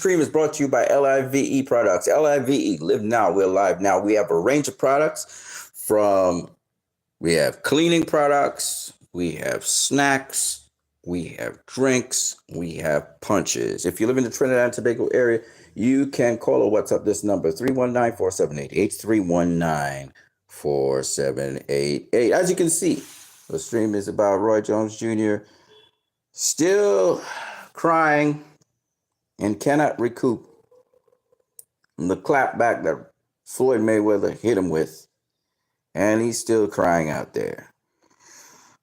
stream is brought to you by L.I.V.E products. L.I.V.E, live now, we're live now. We have a range of products we have cleaning products, we have snacks, we have drinks, we have punches. If you live in the Trinidad and Tobago area, you can call or WhatsApp this number, 319-478-8319-4788. As you can see, the stream is about Roy Jones Jr. still crying and cannot recoup the clapback that Floyd Mayweather hit him with. And he's still crying out there.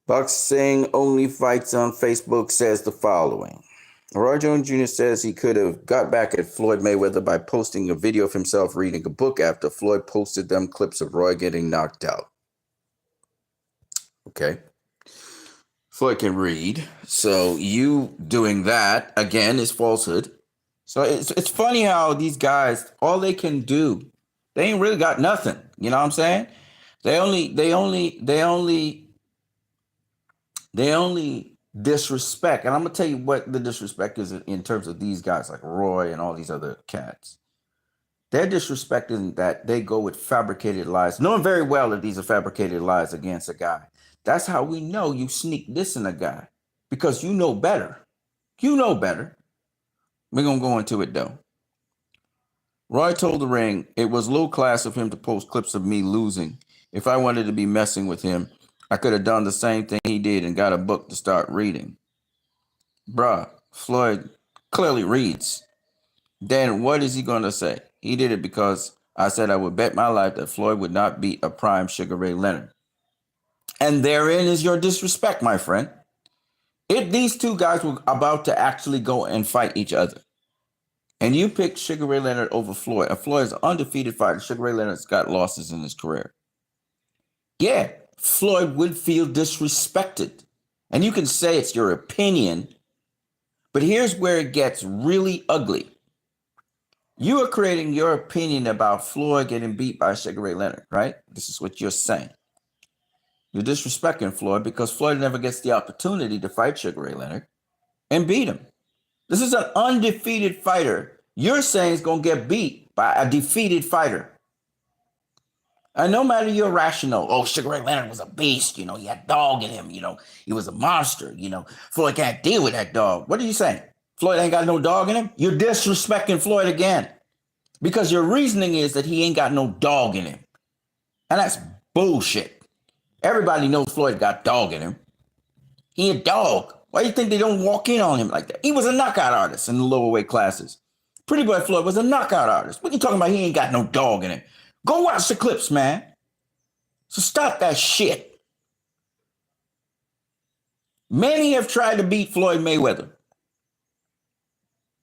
Boxing Only Fights on Facebook says the following. Roy Jones Jr. says he could have got back at Floyd Mayweather by posting a video of himself reading a book after Floyd posted them clips of Roy getting knocked out. Okay. Floyd can read. So you doing that, again, is falsehood. So it's funny how these guys, all they can do, they ain't really got nothing. You know what I'm saying? They only disrespect. And I'm going to tell you what the disrespect is in terms of these guys like Roy and all these other cats. They're disrespecting that they go with fabricated lies, knowing very well that these are fabricated lies against a guy. That's how we know you sneak this in a guy, because you know better. You know better. We're going to go into it, though. Roy told the Ring, it was low class of him to post clips of me losing. If I wanted to be messing with him, I could have done the same thing he did and got a book to start reading. Bruh, Floyd clearly reads. Then what is he going to say? He did it because I said I would bet my life that Floyd would not beat a prime Sugar Ray Leonard. And therein is your disrespect, my friend. If these two guys were about to actually go and fight each other, and you picked Sugar Ray Leonard over Floyd, and Floyd is an undefeated fighter, Sugar Ray Leonard's got losses in his career. Yeah, Floyd would feel disrespected. And you can say it's your opinion, but here's where it gets really ugly. You are creating your opinion about Floyd getting beat by Sugar Ray Leonard, right? This is what you're saying. You're disrespecting Floyd because Floyd never gets the opportunity to fight Sugar Ray Leonard and beat him. This is an undefeated fighter. You're saying he's going to get beat by a defeated fighter. And no matter your rationale, oh, Sugar Ray Leonard was a beast, he had dog in him, he was a monster, Floyd can't deal with that dog. What are you saying? Floyd ain't got no dog in him? You're disrespecting Floyd again because your reasoning is that he ain't got no dog in him. And that's bullshit. Everybody knows Floyd got dog in him. He a dog. Why do you think they don't walk in on him like that? He was a knockout artist in the lower weight classes. Pretty Boy Floyd was a knockout artist. What are you talking about? He ain't got no dog in him. Go watch the clips, man. So stop that shit. Many have tried to beat Floyd Mayweather.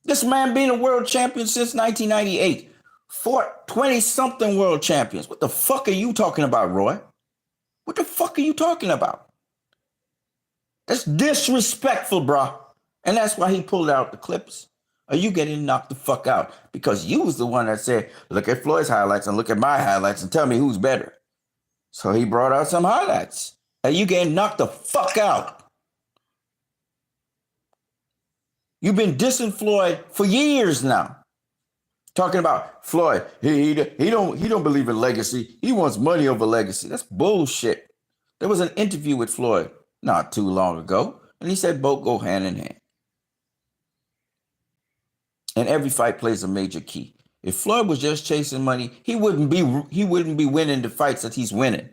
This man being a world champion since 1998. Fought 20-something world champions. What the fuck are you talking about, Roy? What the fuck are you talking about? That's disrespectful, bro. And that's why he pulled out the clips. Are you getting knocked the fuck out? Because you was the one that said, look at Floyd's highlights and look at my highlights and tell me who's better. So he brought out some highlights. Are you getting knocked the fuck out? You've been dissing Floyd for years now. Talking about Floyd, he don't believe in legacy. He wants money over legacy. That's bullshit. There was an interview with Floyd not too long ago, and he said both go hand in hand. And every fight plays a major key. If Floyd was just chasing money, he wouldn't be winning the fights that he's winning.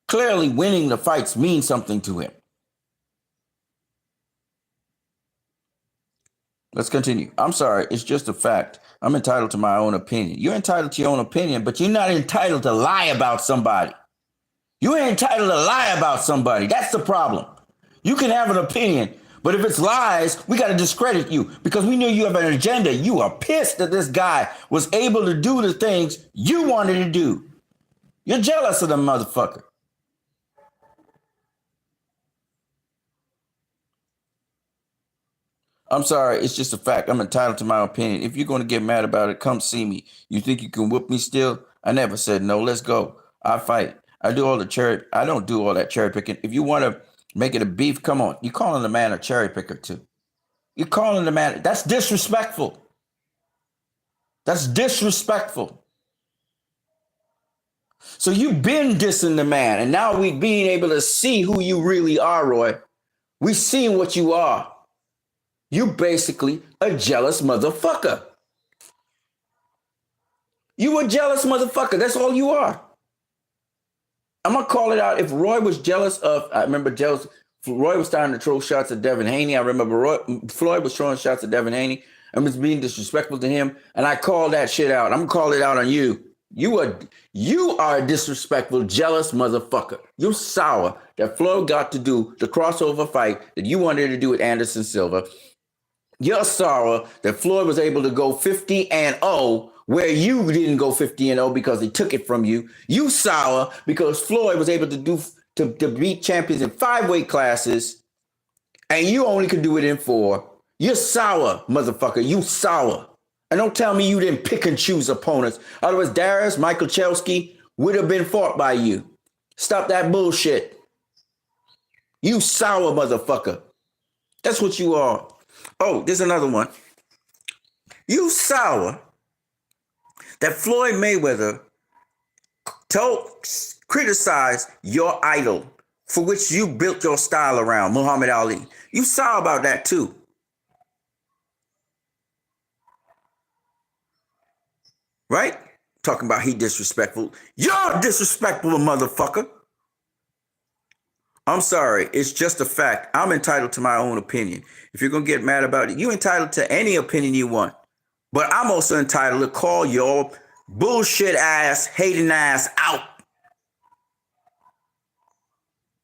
Clearly, winning the fights means something to him. Let's continue. I'm sorry, it's just a fact. I'm entitled to my own opinion. You're entitled to your own opinion, but you're not entitled to lie about somebody. You ain't entitled to lie about somebody. That's the problem. You can have an opinion, but if it's lies, we got to discredit you because we knew you have an agenda. You are pissed that this guy was able to do the things you wanted to do. You're jealous of the motherfucker. I'm sorry, it's just a fact. I'm entitled to my opinion. If you're going to get mad about it, come see me. You think you can whoop me still? I never said no. Let's go. I fight. I don't do all that cherry picking. If you want to make it a beef, come on. You calling the man a cherry picker too. You're calling the man. That's disrespectful. That's disrespectful. So you've been dissing the man, and now we being able to see who you really are, Roy. We seeing what you are. You basically a jealous motherfucker. You a jealous motherfucker. That's all you are. I'm gonna call it out. If Roy was jealous of, I remember jealous. Roy was starting to throw shots at Devin Haney. I remember Floyd was throwing shots at Devin Haney and was being disrespectful to him. And I called that shit out. I'm gonna call it out on you. You are a disrespectful, jealous motherfucker. You're sour that Floyd got to do the crossover fight that you wanted to do with Anderson Silva. You're sour that Floyd was able to go 50-0 where you didn't go 50-0 because he took it from you. You sour because Floyd was able to beat champions in 5 weight classes and you only could do it in 4. You're sour, motherfucker. You sour. And don't tell me you didn't pick and choose opponents. Otherwise, Darius, Michael Chelsky would have been fought by you. Stop that bullshit. You sour motherfucker. That's what you are. Oh, there's another one. You sour that Floyd Mayweather criticized your idol for which you built your style around, Muhammad Ali. You sour about that too. Right? Talking about he disrespectful. You're disrespectful, motherfucker. I'm sorry. It's just a fact. I'm entitled to my own opinion. If you're going to get mad about it, you're entitled to any opinion you want. But I'm also entitled to call your bullshit ass, hating ass out.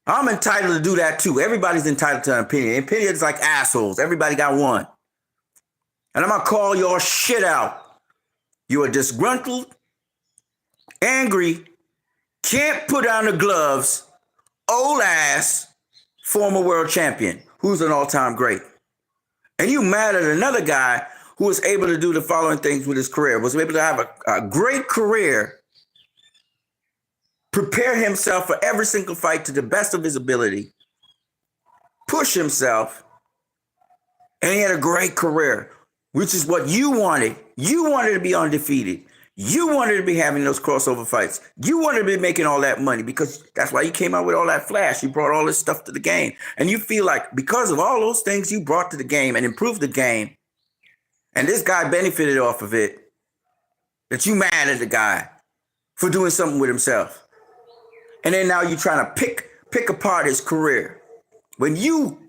I'm entitled to do that too. Everybody's entitled to an opinion. Opinions like assholes. Everybody got one. And I'm going to call your shit out. You are disgruntled, angry, can't put on the gloves, old ass former world champion who's an all-time great. And you mad at another guy who was able to do the following things with his career, was able to have a great career, prepare himself for every single fight to the best of his ability, push himself, and he had a great career, which is what you wanted. You wanted to be undefeated. You wanted to be having those crossover fights. You wanted to be making all that money because that's why you came out with all that flash. You brought all this stuff to the game. And you feel like because of all those things you brought to the game and improved the game, and this guy benefited off of it, that you mad at the guy for doing something with himself. And then now you're trying to pick apart his career. When you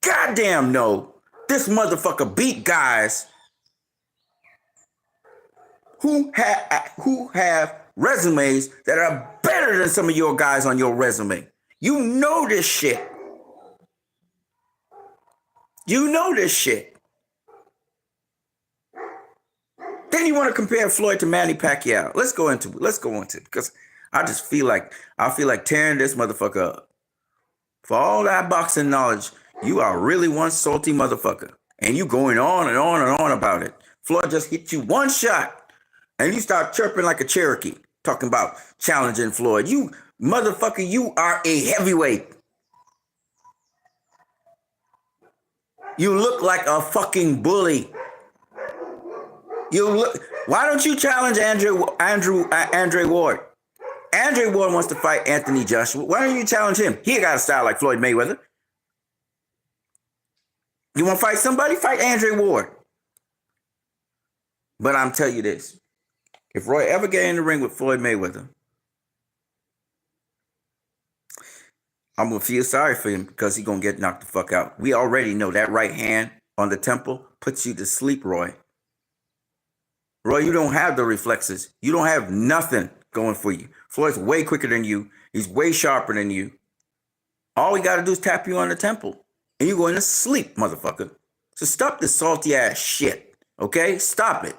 goddamn know this motherfucker beat guys who have resumes that are better than some of your guys on your resume. You know this shit. You know this shit. Then you want to compare Floyd to Manny Pacquiao. Let's go into it because I feel like tearing this motherfucker up. For all that boxing knowledge, you are really one salty motherfucker. And you going on and on and on about it. Floyd just hit you one shot. And you start chirping like a Cherokee, talking about challenging Floyd. You motherfucker, you are a heavyweight. You look like a fucking bully. Why don't you challenge Andre Ward? Andre Ward wants to fight Anthony Joshua. Why don't you challenge him? He got a style like Floyd Mayweather. You want to fight somebody? Fight Andre Ward. But I'm telling you this. If Roy ever get in the ring with Floyd Mayweather, I'm going to feel sorry for him because he's going to get knocked the fuck out. We already know that right hand on the temple puts you to sleep, Roy. Roy, you don't have the reflexes. You don't have nothing going for you. Floyd's way quicker than you. He's way sharper than you. All we got to do is tap you on the temple. And you're going to sleep, motherfucker. So stop this salty ass shit. Okay? Stop it.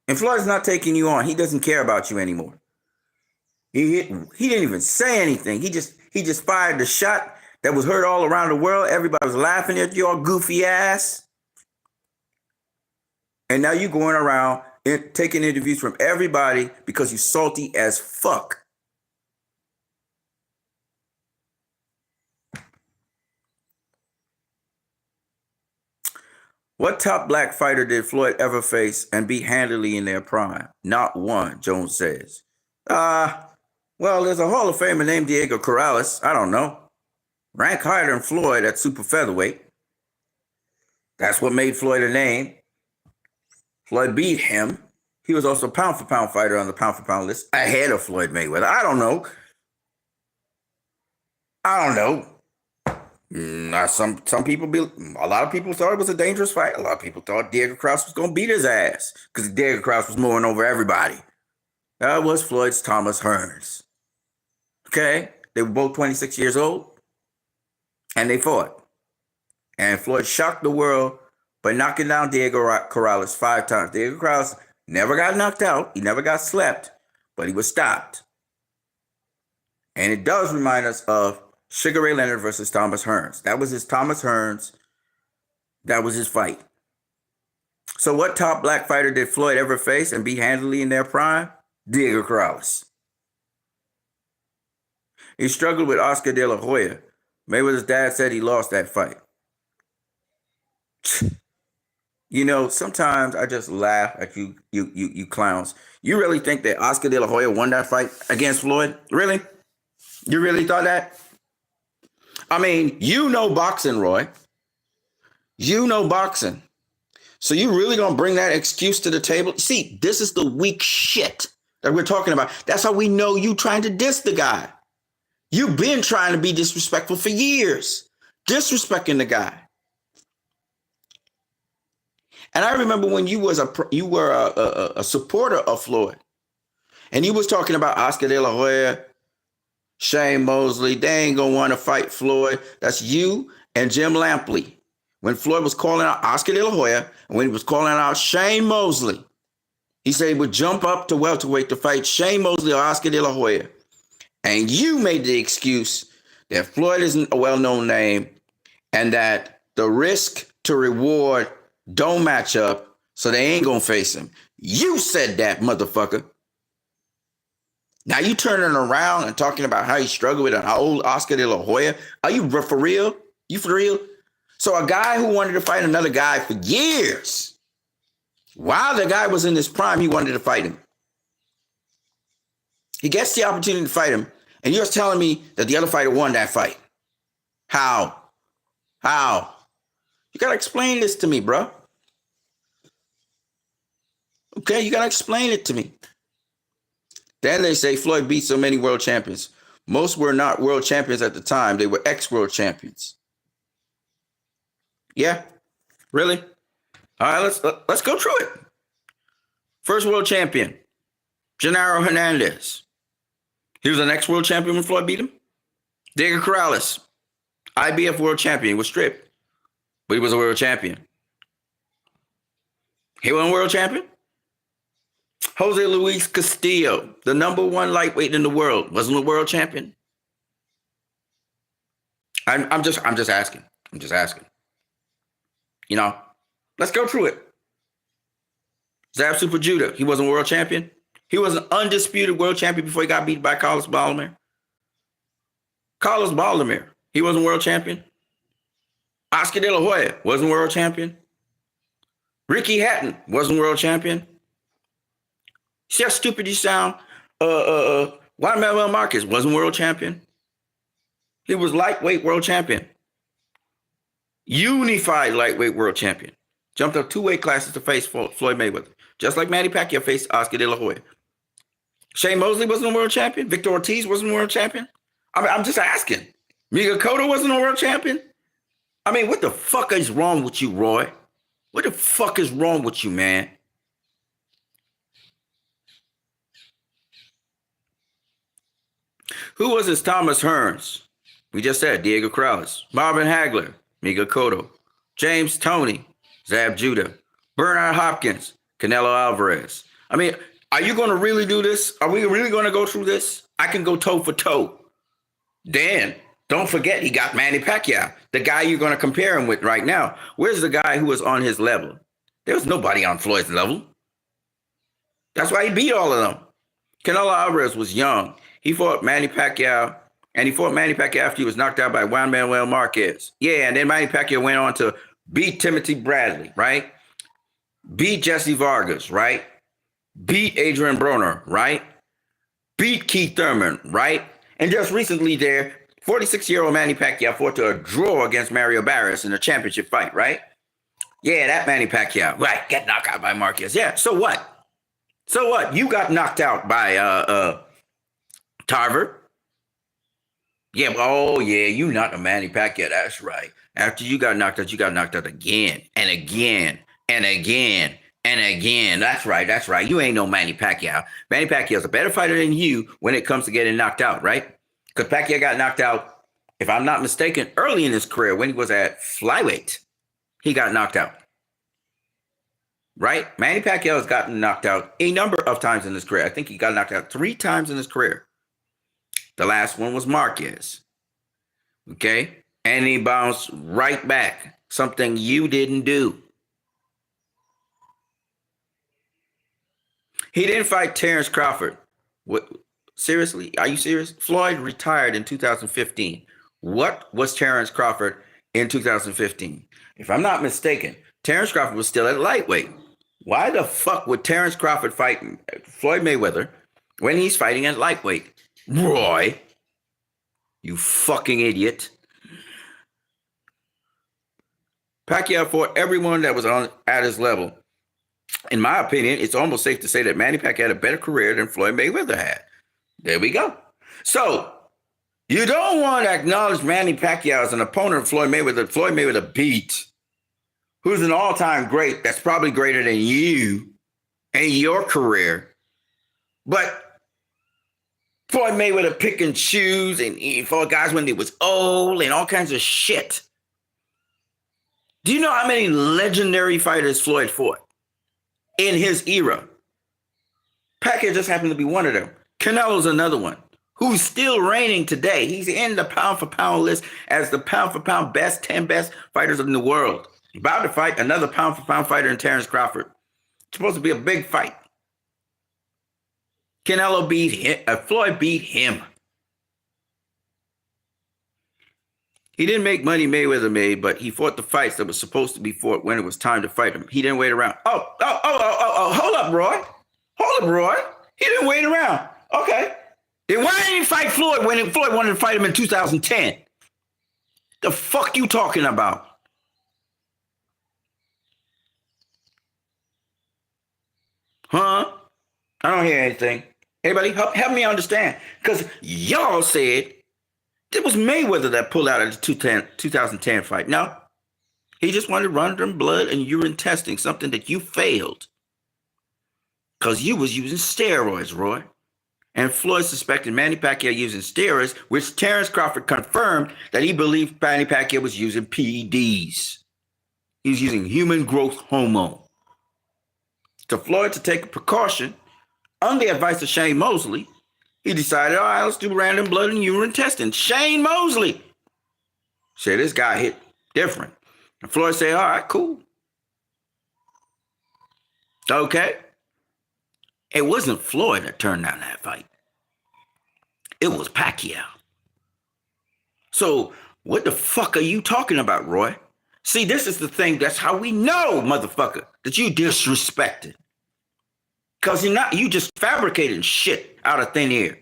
And Floyd's not taking you on. He doesn't care about you anymore. He didn't even say anything. He just fired the shot that was heard all around the world. Everybody was laughing at your goofy ass. And now you're going around and taking interviews from everybody because you're salty as fuck. What top black fighter did Floyd ever face and beat handily in their prime? Not one, Jones says. Well, there's a Hall of Famer named Diego Corrales. I don't know. Rank higher than Floyd at super featherweight. That's what made Floyd a name. Floyd beat him. He was also a pound for pound fighter on the pound for pound list ahead of Floyd Mayweather. I don't know. Some people a lot of people thought it was a dangerous fight. A lot of people thought Diego Krause was gonna beat his ass because Diego Krause was mooring over everybody. That was Floyd's Thomas Hearns. Okay, they were both 26 years old, and they fought. And Floyd shocked the world by knocking down Diego Corrales 5 times. Diego Corrales never got knocked out. He never got slept, but he was stopped. And it does remind us of Sugar Ray Leonard versus Thomas Hearns. That was his Thomas Hearns. That was his fight. So what top black fighter did Floyd ever face and beat handily in their prime? Diego Corrales. He struggled with Oscar De La Hoya. Mayweather's dad said he lost that fight. You know, sometimes I just laugh at you clowns. You really think that Oscar De La Hoya won that fight against Floyd? Really? You really thought that? I mean, you know boxing, Roy. You know boxing. So you really gonna bring that excuse to the table? See, this is the weak shit that we're talking about. That's how we know you trying to diss the guy. You've been trying to be disrespectful for years. Disrespecting the guy. And I remember when you were a supporter of Floyd. And you was talking about Oscar De La Hoya, Shane Mosley. They ain't gonna want to fight Floyd. That's you and Jim Lampley. When Floyd was calling out Oscar De La Hoya, and when he was calling out Shane Mosley, he said he would jump up to welterweight to fight Shane Mosley or Oscar De La Hoya. And you made the excuse that Floyd isn't a well-known name and that the risk to reward don't match up, so they ain't gonna face him. You said that, motherfucker. Now you turning around and talking about how he struggled with an old Oscar De La Hoya. Are you for real? You for real? So a guy who wanted to fight another guy for years, while the guy was in his prime, he wanted to fight him. He gets the opportunity to fight him, and you're telling me that the other fighter won that fight. How? You gotta explain this to me, bro. Okay, you gotta explain it to me. Then they say Floyd beat so many world champions. Most were not world champions at the time. They were ex-world champions. Yeah, really? All right, let's go through it. First world champion, Genaro Hernandez. He was an ex-world champion when Floyd beat him. Diego Corrales, IBF world champion, was stripped, but he was a world champion. He wasn't world champion. Jose Luis Castillo, the #1 lightweight in the world, wasn't a world champion. I'm just asking. You know, let's go through it. Zab Super Judah, he wasn't a world champion. He was an undisputed world champion before he got beat by Carlos Baldomir. Carlos Baldomir, he wasn't world champion. Oscar De La Hoya wasn't world champion. Ricky Hatton wasn't world champion. See how stupid you sound? Juan Manuel Marquez wasn't world champion. He was lightweight world champion. Unified lightweight world champion. Jumped up 2 weight classes to face Floyd Mayweather. Just like Manny Pacquiao faced Oscar De La Hoya. Shane Mosley wasn't a world champion. Victor Ortiz wasn't a world champion. I'm just asking. Miguel Cotto wasn't a world champion. I mean, what the fuck is wrong with you, Roy? What the fuck is wrong with you, man? Who was his Thomas Hearns? We just said Diego Corrales, Marvin Hagler, Miguel Cotto, James Toney, Zab Judah, Bernard Hopkins, Canelo Alvarez. I mean, are you going to really do this? Are we really going to go through this? I can go toe for toe. Dan, don't forget he got Manny Pacquiao, the guy you're going to compare him with right now. Where's the guy who was on his level? There was nobody on Floyd's level. That's why he beat all of them. Canelo Alvarez was young. He fought Manny Pacquiao, and he fought Manny Pacquiao after he was knocked out by Juan Manuel Marquez. Yeah, and then Manny Pacquiao went on to beat Timothy Bradley, right? Beat Jesse Vargas, right? Beat Adrian Broner, right? Beat Keith Thurman, right? And just recently there, 46-year-old Manny Pacquiao fought to a draw against Mario Barrios in a championship fight, right? Yeah, that Manny Pacquiao, right, get knocked out by Marquez. Yeah, so what? So what? You got knocked out by Tarver. Yeah, oh yeah, you knocked a Manny Pacquiao, that's right. After you got knocked out again and again and again and again. That's right, that's right. You ain't no Manny Pacquiao. Manny Pacquiao's a better fighter than you when it comes to getting knocked out, right? Because Pacquiao got knocked out, if I'm not mistaken, early in his career when he was at flyweight. He got knocked out. Right? Manny Pacquiao has gotten knocked out a number of times in his career. I think he got knocked out 3 times in his career. The last one was Marquez. Okay? And he bounced right back. Something you didn't do. He didn't fight Terrence Crawford. What? Seriously? Are you serious? Floyd retired in 2015. What was Terrence Crawford in 2015? If I'm not mistaken, Terrence Crawford was still at lightweight. Why the fuck would Terrence Crawford fight Floyd Mayweather when he's fighting at lightweight? Roy, you fucking idiot. Pacquiao fought everyone that was at his level. In my opinion, it's almost safe to say that Manny Pacquiao had a better career than Floyd Mayweather had. There we go. So, you don't want to acknowledge Manny Pacquiao as an opponent of Floyd Mayweather beat, who's an all-time great that's probably greater than you and your career. But Floyd Mayweather pick and choose and he fought guys when they was old and all kinds of shit. Do you know how many legendary fighters Floyd fought in his era? Pacquiao just happened to be one of them. Canelo's another one who's still reigning today. He's in the pound-for-pound list as the pound-for-pound best 10 best fighters in the world. About to fight another pound-for-pound fighter in Terrence Crawford. It's supposed to be a big fight. Canelo beat him. Floyd beat him. He didn't make money Mayweather made, but he fought the fights that were supposed to be fought when it was time to fight him. He didn't wait around. Oh, hold up, Roy. Hold up, Roy. He didn't wait around. Okay. Then why didn't he fight Floyd when Floyd wanted to fight him in 2010? The fuck you talking about? Huh? I don't hear anything. Anybody help me understand? Because y'all said it was Mayweather that pulled out of the 2010 fight. No. He just wanted random blood and urine testing, something that you failed. Because you was using steroids, Roy. And Floyd suspected Manny Pacquiao using steroids, which Terrence Crawford confirmed that he believed Manny Pacquiao was using PEDs. He was using human growth hormone. To Floyd to take a precaution, under the advice of Shane Mosley, he decided, all right, let's do random blood and urine testing. Shane Mosley said, this guy hit different. And Floyd said, all right, cool. Okay. It wasn't Floyd that turned down that fight. It was Pacquiao. So what the fuck are you talking about, Roy? See, this is the thing. That's how we know, motherfucker, that you disrespected. Because you just fabricating shit out of thin air.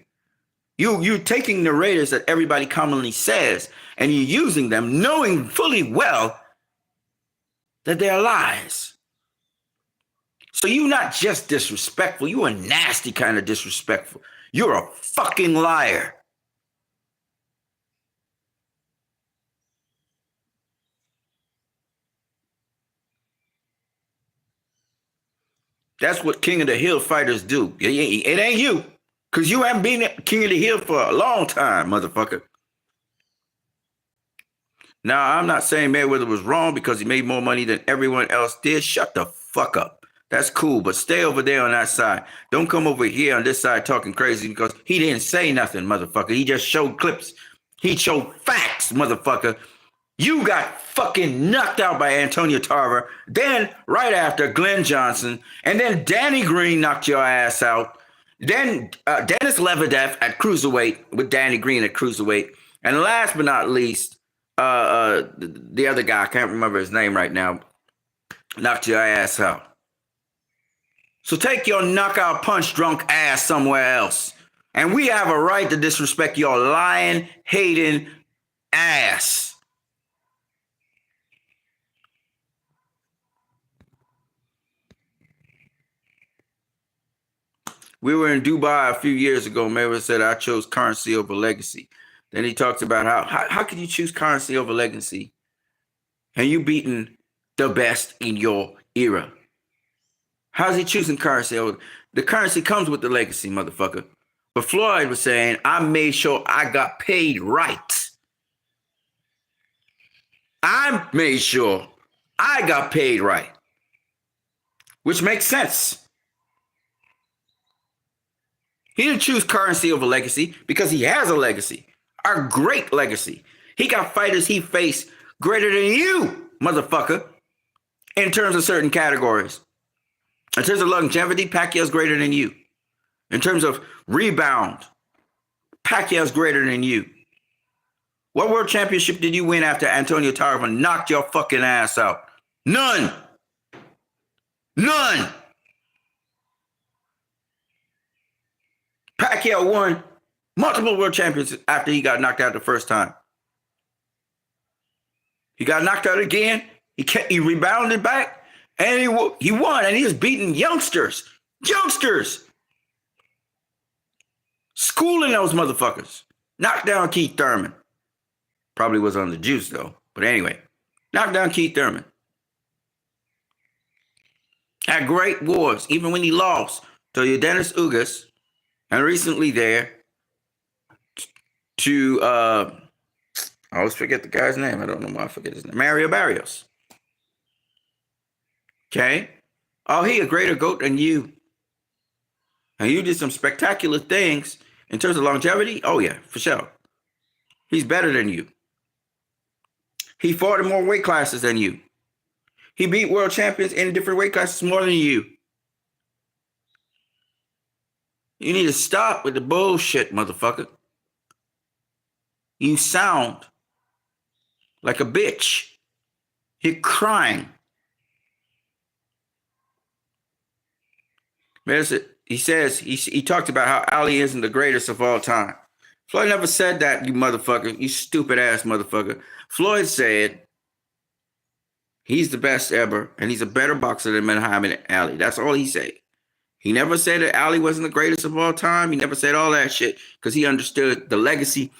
You're taking narratives that everybody commonly says and you're using them knowing fully well that they're lies. So you're not just disrespectful, you're a nasty kind of disrespectful. You're a fucking liar. That's what King of the Hill fighters do. It ain't you. Because you haven't been King of the Hill for a long time, motherfucker. Now, I'm not saying Mayweather was wrong because he made more money than everyone else did. Shut the fuck up. That's cool, but stay over there on that side. Don't come over here on this side talking crazy because he didn't say nothing, motherfucker. He just showed clips. He showed facts, motherfucker. You got fucking knocked out by Antonio Tarver. Then, right after, Glenn Johnson. And then Danny Green knocked your ass out. Then Dennis Lebedev at cruiserweight with Danny Green at cruiserweight. And last but not least, the other guy, I can't remember his name right now, knocked your ass out. So take your knockout punch drunk ass somewhere else. And we have a right to disrespect your lying, hating ass. We were in Dubai a few years ago. Mayweather said, I chose currency over legacy. Then he talks about how could you choose currency over legacy? And you beating the best in your era. How's he choosing currency over? The currency comes with the legacy, motherfucker. But Floyd was saying, I made sure I got paid right. I made sure I got paid right. Which makes sense. He didn't choose currency over legacy because he has a legacy. A great legacy. He got fighters he faced greater than you, motherfucker, in terms of certain categories. In terms of longevity, Pacquiao's greater than you. In terms of rebound, Pacquiao's greater than you. What world championship did you win after Antonio Tarver knocked your fucking ass out? None. None. Pacquiao won multiple world champions after he got knocked out the first time. He got knocked out again. He rebounded back, and he won, and he was beating youngsters. Youngsters. Schooling those motherfuckers. Knocked down Keith Thurman. Probably was on the juice, though. But anyway, knocked down Keith Thurman. Had great wars, even when he lost to Dennis Ugas, and recently there to, I always forget the guy's name. I don't know why I forget his name. Mario Barrios. Okay? Oh, he a greater GOAT than you. And you did some spectacular things in terms of longevity. Oh, yeah, for sure. He's better than you. He fought in more weight classes than you. He beat world champions in different weight classes more than you. You need to stop with the bullshit, motherfucker. You sound like a bitch. You're crying. He says, he talked about how Ali isn't the greatest of all time. Floyd never said that, you motherfucker. You stupid ass motherfucker. Floyd said he's the best ever, and he's a better boxer than Muhammad Ali. That's all he said. He never said that Ali wasn't the greatest of all time. He never said all that shit because he understood the legacy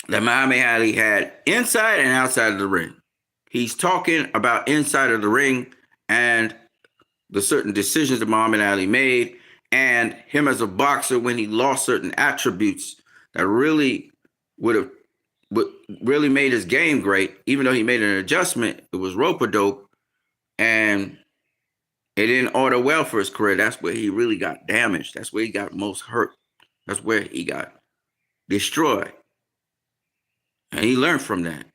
that Muhammad Ali had inside and outside of the ring. He's talking about inside of the ring and the certain decisions that Muhammad Ali made, and him as a boxer when he lost certain attributes that really would really made his game great. Even though he made an adjustment, it was rope-a-dope, and it didn't order well for his career. That's where he really got damaged. That's where he got most hurt. That's where he got destroyed. And he learned from that.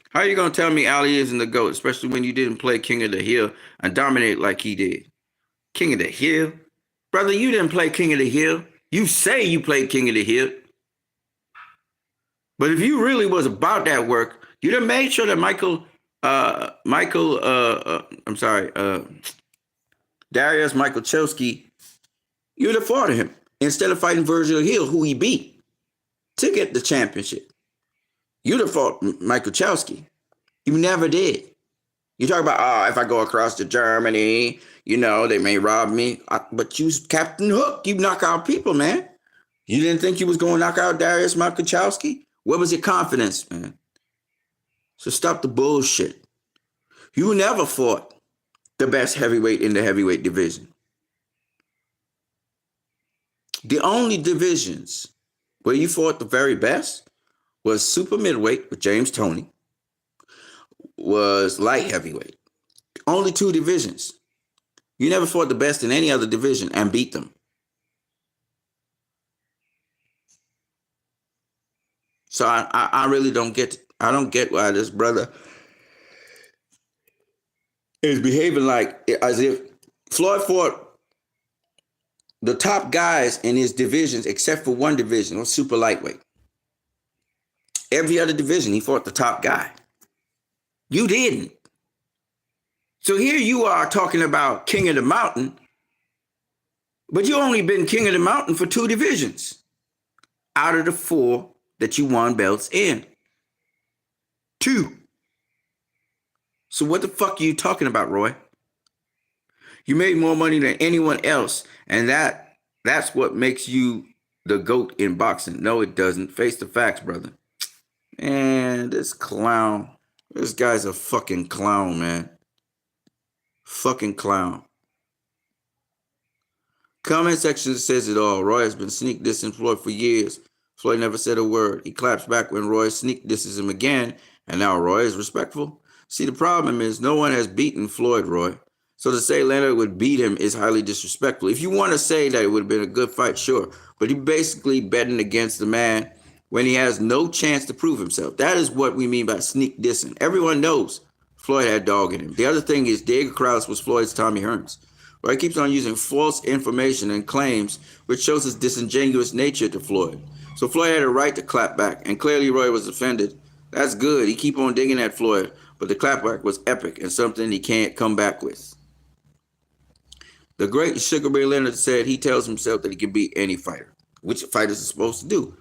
How are you going to tell me Ali isn't the GOAT, especially when you didn't play King of the Hill and dominate like he did? King of the Hill? Brother, you didn't play King of the Hill. You say you played King of the Hill. But if you really was about that work, you'd have made sure that Darius Michaelchowski, you'd have fought him instead of fighting Virgil Hill, who he beat to get the championship. You'd have fought Michaelchowski. You never did. You talk about, if I go across to Germany, they may rob me. But you Captain Hook, you knock out people, man. You didn't think you was going to knock out Darius Michaelchowski? Where was your confidence, man? So stop the bullshit. You never fought the best heavyweight in the heavyweight division. The only divisions where you fought the very best was super middleweight with James Toney, was light heavyweight. Only two divisions. You never fought the best in any other division and beat them. So I really don't get, I don't get why this brother is behaving like as if Floyd fought the top guys in his divisions, except for one division, was super lightweight. Every other division, he fought the top guy. You didn't. So here you are talking about King of the Mountain, but you only been King of the Mountain for 2 divisions out of the 4 that you won belts in. 2. So what the fuck are you talking about, Roy? You made more money than anyone else, and that's what makes you the GOAT in boxing. No, it doesn't. Face the facts, brother. And this clown, this guy's a fucking clown, man. Fucking clown. Comment section says it all. Roy has been sneak dissing Floyd for years. Floyd never said a word. He claps back when Roy sneak disses him again, and now Roy is respectful. See, the problem is no one has beaten Floyd, Roy. So to say Leonard would beat him is highly disrespectful. If you want to say that it would have been a good fight, sure. But he basically betting against the man when he has no chance to prove himself. That is what we mean by sneak dissing. Everyone knows Floyd had dog in him. The other thing is Diego Krause was Floyd's Tommy Hearns. Roy keeps on using false information and claims, which shows his disingenuous nature to Floyd. So Floyd had a right to clap back, and clearly Roy was offended. That's good. He keep on digging at Floyd, but the clapback was epic and something he can't come back with. The great Sugar Ray Leonard said he tells himself that he can beat any fighter, which fighters are supposed to do.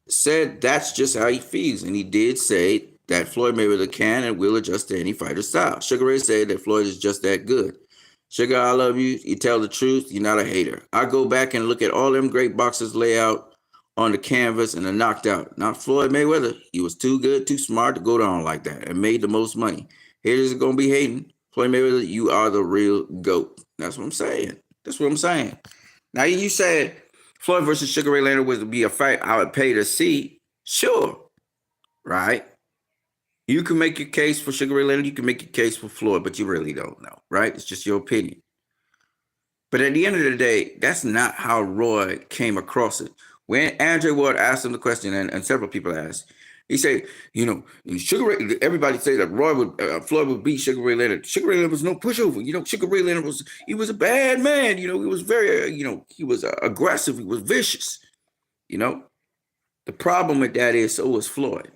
Said that's just how he feels, and he did say that Floyd Mayweather can and will adjust to any fighter's style. Sugar Ray said that Floyd is just that good. Sugar, I love you. You tell the truth. You're not a hater. I go back and look at all them great boxers lay out on the canvas and are knocked out. Not Floyd Mayweather. He was too good, too smart to go down like that and made the most money. Haters are going to be hating. Floyd Mayweather, you are the real GOAT. That's what I'm saying. That's what I'm saying. Now, you said Floyd versus Sugar Ray Leonard was to be a fight I would pay to see. Sure. Right? You can make your case for Sugar Ray Leonard. You can make your case for Floyd, but you really don't know, right? It's just your opinion. But at the end of the day, that's not how Roy came across it. When Andre Ward asked him the question, and several people asked, he said, Sugar Ray, everybody say that Floyd would beat Sugar Ray Leonard. Sugar Ray Leonard was no pushover. Sugar Ray Leonard he was a bad man. He was very, he was aggressive. He was vicious. The problem with that is so was Floyd.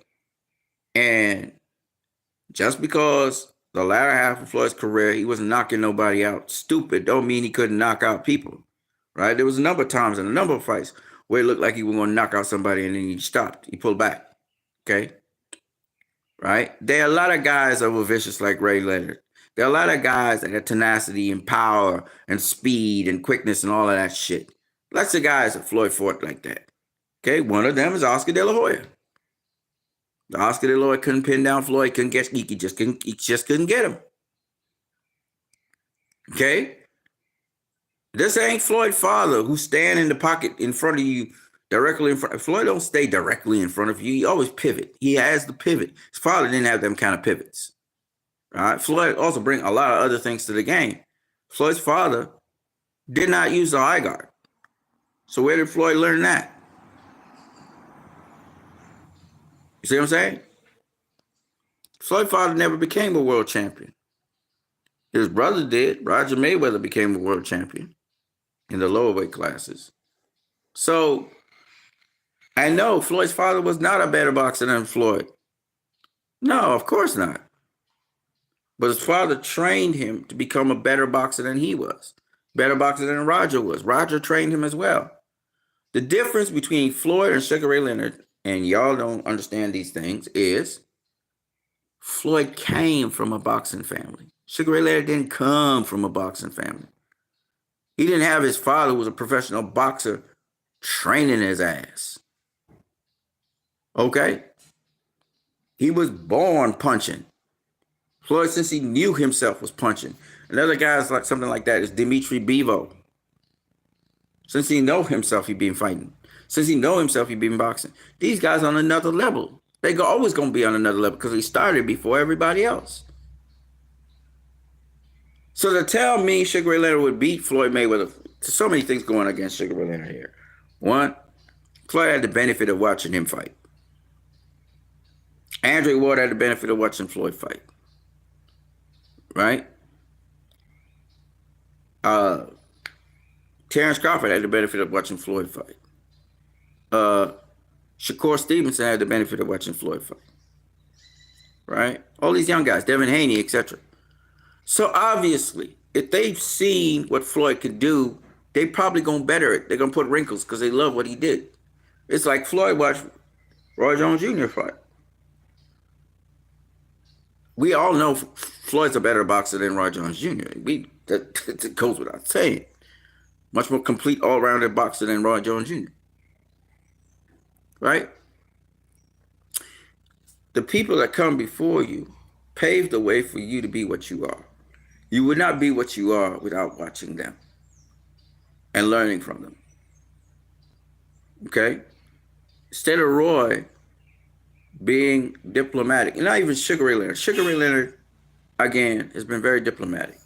And just because the latter half of Floyd's career, he wasn't knocking nobody out stupid, don't mean he couldn't knock out people, right? There was a number of times in a number of fights where it looked like he was going to knock out somebody and then he stopped. He pulled back, okay? Right? There are a lot of guys that were vicious like Ray Leonard. There are a lot of guys that had tenacity and power and speed and quickness and all of that shit. Lots of guys that Floyd fought like that, okay? One of them is Oscar De La Hoya. The Oscar De La Hoya couldn't pin down Floyd, he just couldn't get him. Okay? This ain't Floyd's father who's standing in the pocket in front of you, directly in front. Floyd don't stay directly in front of you. He always pivot. He has the pivot. His father didn't have them kind of pivots. Right? Floyd also bring a lot of other things to the game. Floyd's father did not use the eye guard. So where did Floyd learn that? You see what I'm saying? Floyd's father never became a world champion. His brother did. Roger Mayweather became a world champion in the lower weight classes. So I know Floyd's father was not a better boxer than Floyd. No, of course not. But his father trained him to become a better boxer than he was. Better boxer than Roger was. Roger trained him as well. The difference between Floyd and Sugar Ray Leonard, and y'all don't understand these things, is Floyd came from a boxing family. Sugar Ray Leonard didn't come from a boxing family. He didn't have his father, who was a professional boxer, training his ass. Okay? He was born punching. Floyd, since he knew himself, was punching. Another guy like something like that is Dimitri Bivol. Since he know himself, he been fighting. Since he know himself, he been boxing. These guys on another level. They always going to be on another level because he started before everybody else. So to tell me Sugar Ray Leonard would beat Floyd Mayweather, there's so many things going against Sugar Ray Leonard here. One, Floyd had the benefit of watching him fight. Andre Ward had the benefit of watching Floyd fight. Right? Terrence Crawford had the benefit of watching Floyd fight. Shakur Stevenson had the benefit of watching Floyd fight, right? All these young guys, Devin Haney, etc. So obviously, if they've seen what Floyd could do, they probably gonna better it. They're gonna put wrinkles because they love what he did. It's like Floyd watched Roy Jones Jr. fight. We all know Floyd's a better boxer than Roy Jones Jr. That goes without saying. Much more complete, all-rounded boxer than Roy Jones Jr. Right? The people that come before you paved the way for you to be what you are. You would not be what you are without watching them and learning from them. Okay? Instead of Roy being diplomatic, and not even Sugar Ray Leonard. Sugar Ray Leonard, again, has been very diplomatic.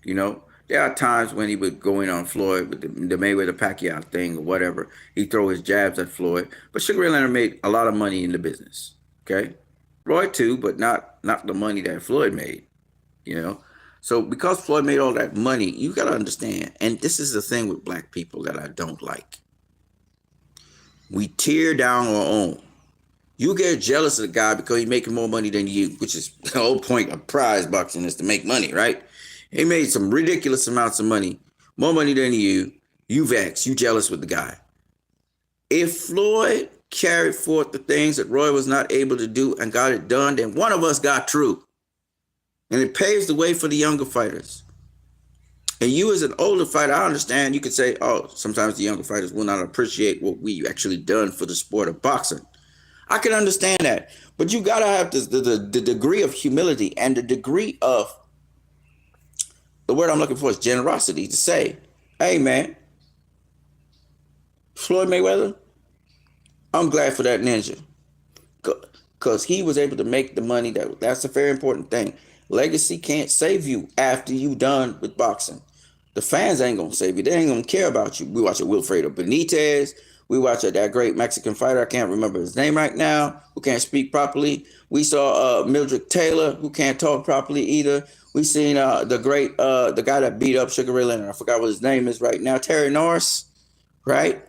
You know, there are times when he would go in on Floyd with the Mayweather Pacquiao thing or whatever. He'd throw his jabs at Floyd. But Sugar Ray Leonard made a lot of money in the business. Okay? Roy too, but not the money that Floyd made. You know? So because Floyd made all that money, you got to understand, and this is the thing with black people that I don't like. We tear down our own. You get jealous of the guy because he's making more money than you, which is the whole point of prize boxing is to make money, right? He made some ridiculous amounts of money, more money than you. You vex, you jealous with the guy. If Floyd carried forth the things that Roy was not able to do and got it done, then one of us got through. And it paves the way for the younger fighters. And you as an older fighter, I understand you could say, oh, sometimes the younger fighters will not appreciate what we actually done for the sport of boxing. I can understand that. But you got to have the degree of humility and the degree of, the word I'm looking for is generosity, to say, hey, man, Floyd Mayweather, I'm glad for that ninja. Because he was able to make the money. That's a very important thing. Legacy can't save you after you done with boxing. The fans ain't going to save you. They ain't going to care about you. We watch a Wilfredo Benitez. We watch that great Mexican fighter. I can't remember his name right now, who can't speak properly. We saw Mildred Taylor, who can't talk properly either. We seen the guy that beat up Sugar Ray Leonard. I forgot what his name is right now. Terry Norris, right?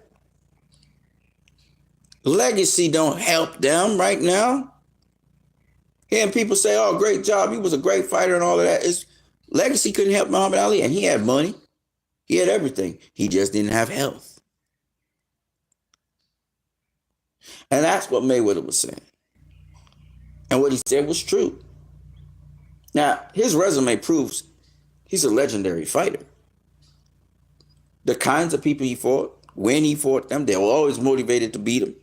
Legacy don't help them right now. Hearing people say, oh, great job. He was a great fighter and all of that. Legacy couldn't help Muhammad Ali, and he had money. He had everything. He just didn't have health. And that's what Mayweather was saying. And what he said was true. Now, his resume proves he's a legendary fighter. The kinds of people he fought, when he fought them, they were always motivated to beat him.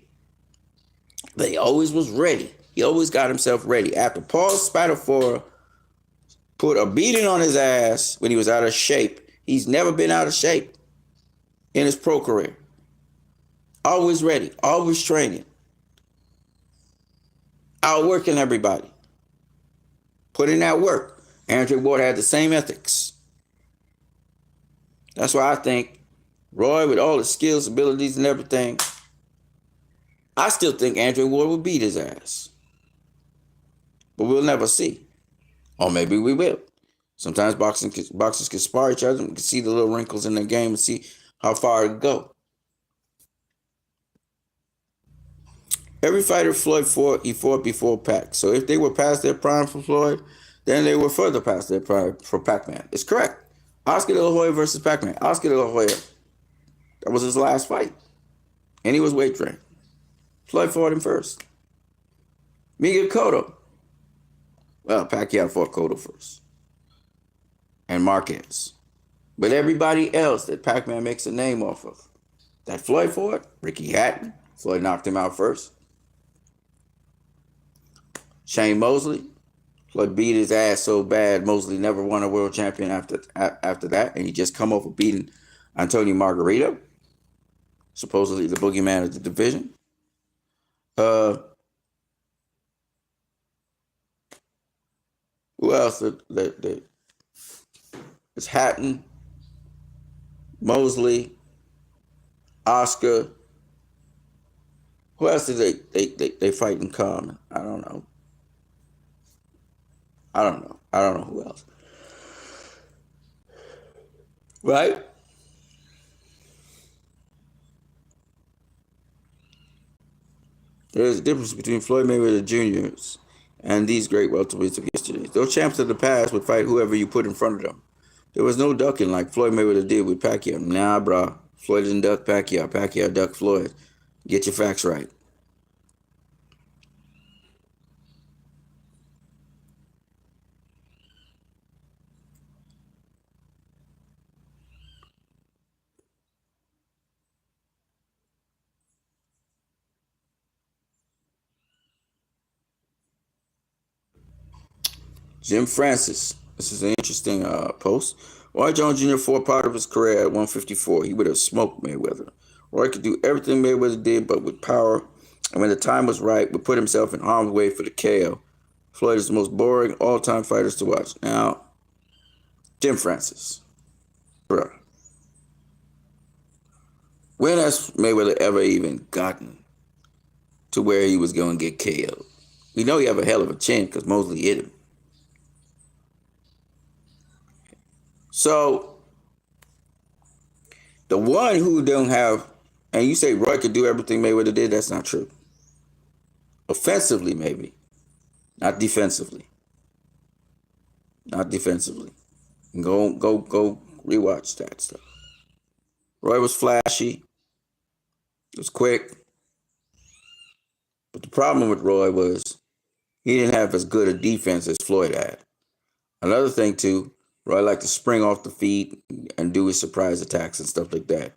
They always was ready. He always got himself ready. After Paul Spadafora put a beating on his ass when he was out of shape, he's never been out of shape in his pro career. Always ready, always training, outworking everybody, putting in that work. Andre Ward had the same ethics. That's why I think Roy, with all his skills, abilities, and everything, I still think Andre Ward would beat his ass. But we'll never see. Or maybe we will. Sometimes boxers can spar each other and can see the little wrinkles in the game and see how far it can go. Every fighter Floyd fought, he fought before Pac. So if they were past their prime for Floyd, then they were further past their prime for Pac-Man. It's correct. Oscar De La Hoya versus Pac-Man. Oscar De La Hoya, that was his last fight. And he was weight trained. Floyd fought him first. Miguel Cotto. Well, Pacquiao fought Cotto first. And Marquez. But everybody else that Pac-Man makes a name off of, that Floyd fought, Ricky Hatton, Floyd knocked him out first. Shane Mosley, Floyd beat his ass so bad, Mosley never won a world champion after that, and he just come over beating Antonio Margarito, supposedly the boogeyman of the division. Who else? It's Hatton, Mosley, Oscar. Who else did they fight in common? I don't know. I don't know who else. Right? There's a difference between Floyd Mayweather Jr.'s and these great welterweights of yesterday. Those champs of the past would fight whoever you put in front of them. There was no ducking like Floyd Mayweather did with Pacquiao. Nah, brah. Floyd didn't duck Pacquiao. Pacquiao ducked Floyd. Get your facts right. Jim Francis. This is an interesting post. Roy Jones Jr. fought part of his career at 154. He would have smoked Mayweather. Roy could do everything Mayweather did, but with power. And when the time was right, would put himself in harm's way for the KO. Floyd is the most boring all-time fighters to watch. Now, Jim Francis, bruh. When has Mayweather ever even gotten to where he was going to get KO'd? We know he have a hell of a chin because Mosley hit him. So the one who don't have, and you say Roy could do everything Mayweather did, that's not true. Offensively, maybe, not defensively. Not defensively. Go rewatch that stuff. Roy was flashy, was quick, but the problem with Roy was he didn't have as good a defense as Floyd had. Another thing too, Roy liked to spring off the feet and do his surprise attacks and stuff like that.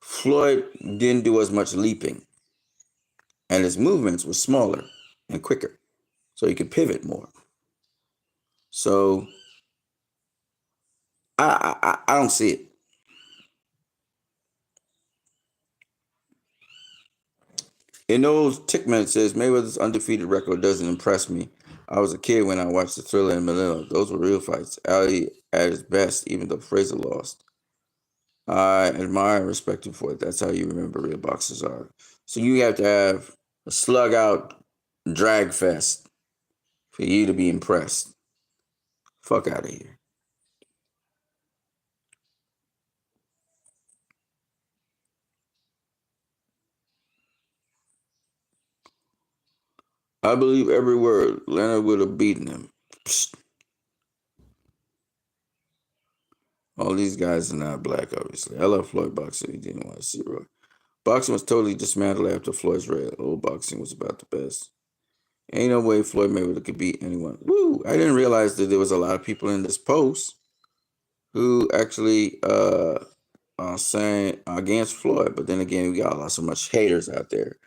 Floyd didn't do as much leaping, and his movements were smaller and quicker, so he could pivot more. So I don't see it. In those Tickman says Mayweather's undefeated record doesn't impress me. I was a kid when I watched the Thriller in Manila. Those were real fights. Ali at his best, even though Fraser lost. I admire and respect him for it. That's how you remember real boxers are. So you have to have a slug out drag fest for you to be impressed. Fuck out of here. I believe every word. Leonard would have beaten him. Psst. All these guys are not black, obviously. I love Floyd boxing. He didn't want to see Roy. Boxing was totally dismantled after Floyd's raid. Old boxing was about the best. Ain't no way Floyd Mayweather could beat anyone. Woo! I didn't realize that there was a lot of people in this post who actually saying against Floyd, but then again, we got a lot so much haters out there.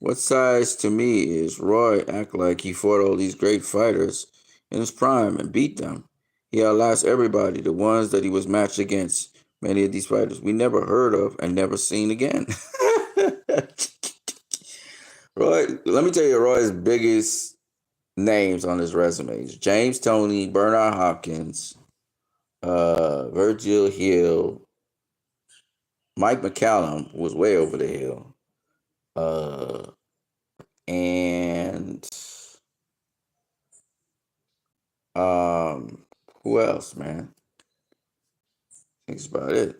What size to me is Roy act like he fought all these great fighters in his prime and beat them. He outlasts everybody, the ones that he was matched against. Many of these fighters we never heard of and never seen again. Roy, let me tell you Roy's biggest names on his resumes: James Toney, Bernard Hopkins, Virgil Hill, Mike McCallum was way over the hill, uh, and who else, man? Thinks about it.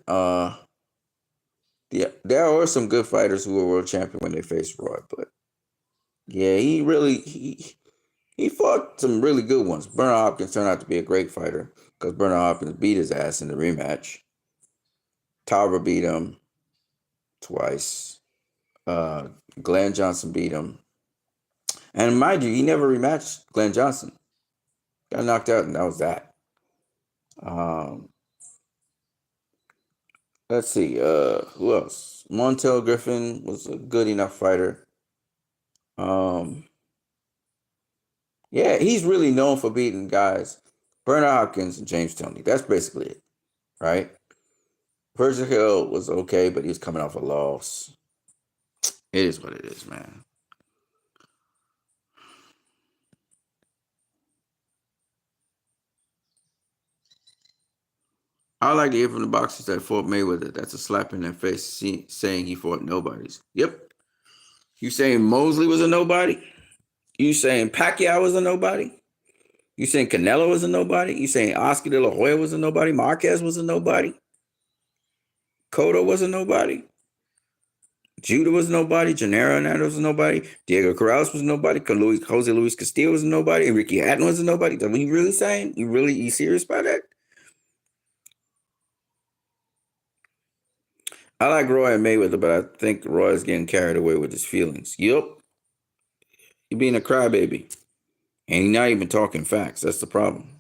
Yeah, there were some good fighters who were world champion when they faced Roy, but yeah, he fought some really good ones. Bernard Hopkins turned out to be a great fighter because Bernard Hopkins beat his ass in the rematch. Tarver beat him twice. Uh, Glenn Johnson beat him. And mind you, he never rematched Glenn Johnson. Got knocked out, and that was that. Um, let's see. Who else? Montel Griffin was a good enough fighter. Um, yeah, he's really known for beating guys. Bernard Hopkins and James Toney. That's basically it, right? Virgil Hill was okay, but he was coming off a loss. It is what it is, man. I like to hear from the boxers that fought Mayweather. That's a slap in their face saying he fought nobodies. Yep. You saying Mosley was a nobody? You saying Pacquiao was a nobody? You saying Canelo was a nobody? You saying Oscar De La Hoya was a nobody? Marquez was a nobody? Cotto was a nobody? Judah was nobody. Gennaro Hernandez was nobody. Diego Corrales was nobody. Jose Luis Castillo was a nobody. And Ricky Hatton was a nobody. What you really saying? You serious about that? I like Roy and Mayweather, but I think Roy is getting carried away with his feelings. Yup. You're being a crybaby. And he's not even talking facts. That's the problem.